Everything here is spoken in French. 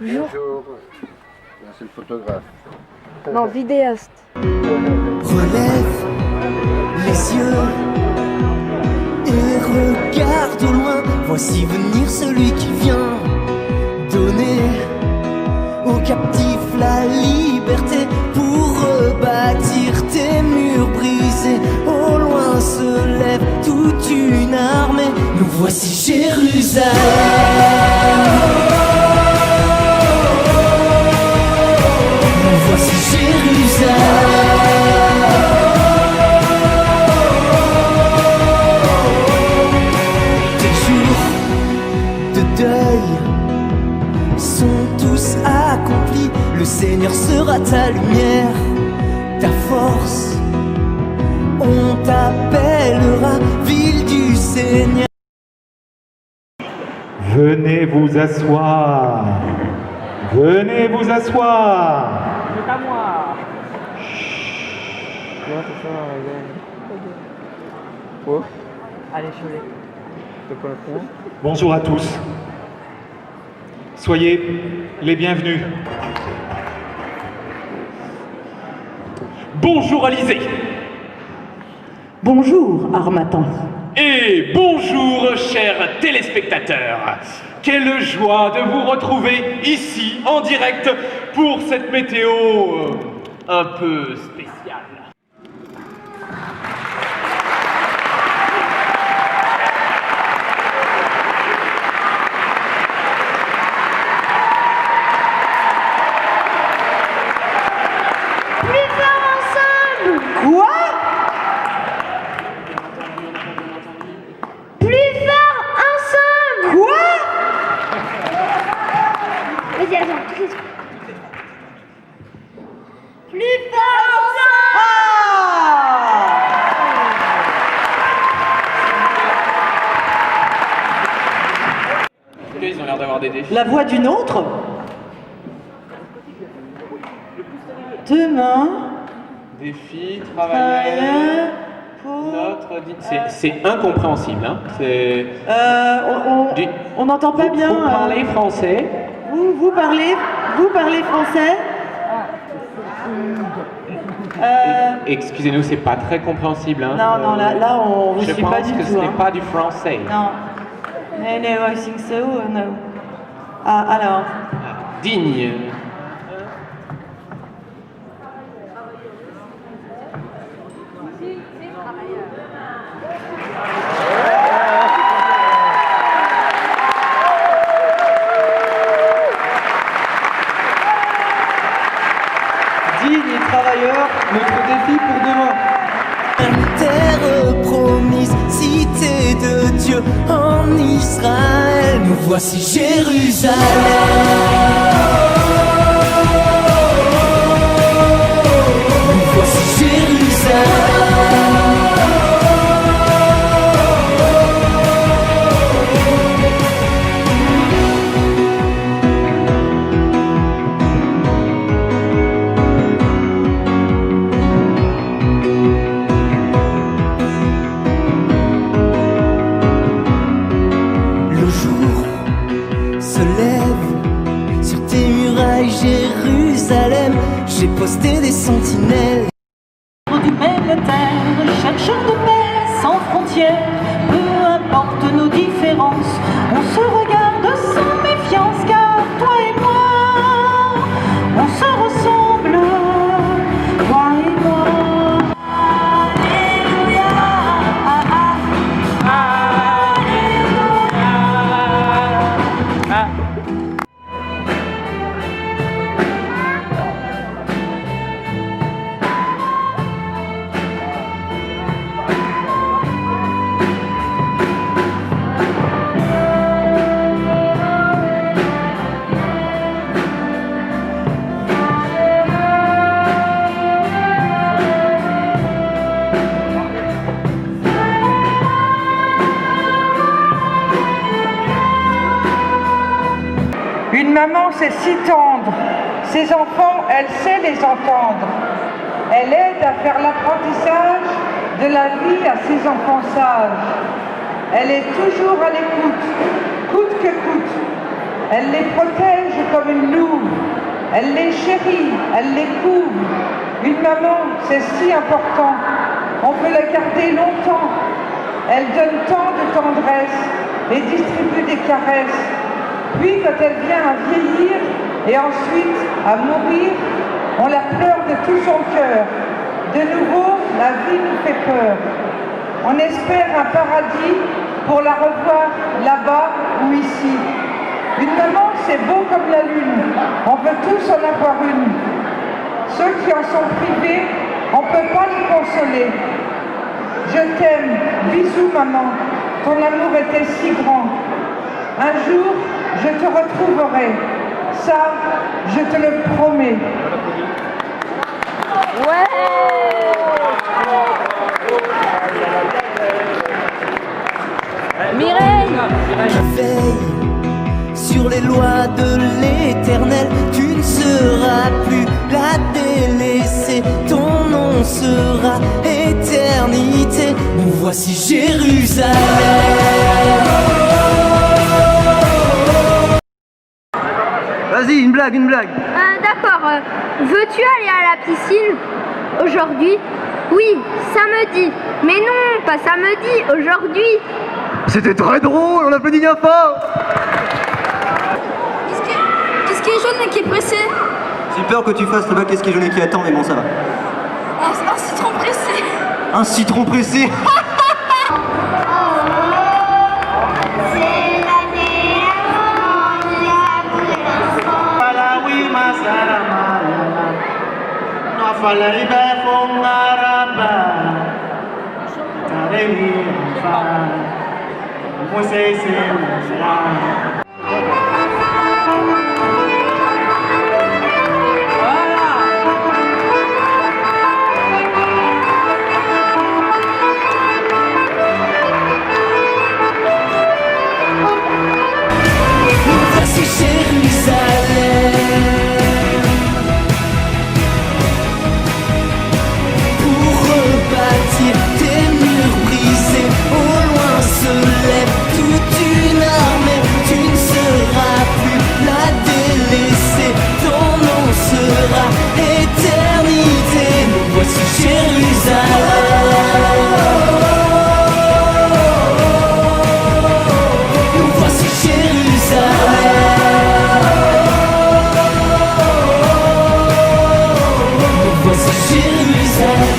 Bonjour. C'est le photographe. Non, vidéaste. Relève les yeux et regarde au loin. Voici venir celui qui vient donner aux captifs la liberté pour rebâtir tes murs brisés. Au loin se lève toute une armée. Nous voici Jérusalem. Nous voici Jérusalem. Tes jours de deuil sont tous accomplis. Le Seigneur sera ta lumière, ta force. On t'appellera ville du Seigneur. Venez vous asseoir. Venez vous asseoir. C'est à moi. Quoi? Allez, je l'ai. C'est quoi le point? Bonjour à tous. Soyez les bienvenus. Bonjour Alizé. Bonjour, Harmattan. Et bonjour chers téléspectateurs. Quelle joie de vous retrouver ici en direct pour cette météo un peu spéciale. Quoi? Plus fort ensemble. Quoi? Vas-y, attends. Plus fort ensemble. Ils ont l'air d'avoir des défis. La voix d'une autre? Demain, Défi, travailler pour... C'est incompréhensible, hein. C'est... On n'entend pas bien. Vous parlez français. Vous parlez français? Excusez-nous, c'est pas très compréhensible, hein. Non, là, on ne Je suit pas pense du que tout. ce n'est hein. pas du français. Non. No, I think so, no. Ah, alors. Digne. Digne et travailleur, notre défi pour demain. Terre promise, cité de Dieu en Israël. Nous voici Jérusalem. Nous voici Jérusalem. Le jour se lève sur tes murailles, Jérusalem. J'ai posté des sentinelles. Du même terre, chercheurs de paix sans frontières, peu importe nos différences, on se regarde sans méfiance, car toi et moi, on se ressemble, toi et moi. Alléluia, Une maman, c'est si tendre. Ses enfants, elle sait les entendre. Elle aide à faire l'apprentissage de la vie à ses enfants sages. Elle est toujours à l'écoute, coûte que coûte. Elle les protège comme une louve. Elle les chérit, elle les couve. Une maman, c'est si important. On peut la garder longtemps. Elle donne tant de tendresse et distribue des caresses. Puis quand elle vient à vieillir et ensuite à mourir, on la pleure de tout son cœur. De nouveau, la vie nous fait peur. On espère un paradis pour la revoir là-bas ou ici. Une maman, c'est beau comme la lune. On veut tous en avoir une. Ceux qui en sont privés, on ne peut pas les consoler. Je t'aime, bisous maman, ton amour était si grand. Un jour, je te retrouverai. Ça, je te le promets. Mireille. Veille sur les lois de l'Éternel, tu ne seras plus la délaissée, ton nom sera éternité. Nous voici Jérusalem. Vas-y, une blague, une blague. D'accord. Veux-tu aller à la piscine aujourd'hui? Oui, samedi. Mais non, pas samedi, aujourd'hui. C'était très drôle, on applaudit bien fort. Qu'est-ce qui est jaune et qui est pressé? J'ai peur que tu fasses le bac qu'est-ce qui est jaune et qui attend, mais bon, ça va. Un citron pressé. Un citron pressé. Voici Jérusalem. Pour rebâtir tes murs brisés, au loin se lève toute une armée. Tu ne seras plus la délaissée, ton nom sera éternité. Nous voici Jérusalem. Nous voici Jérusalem. Nous voici Jérusalem.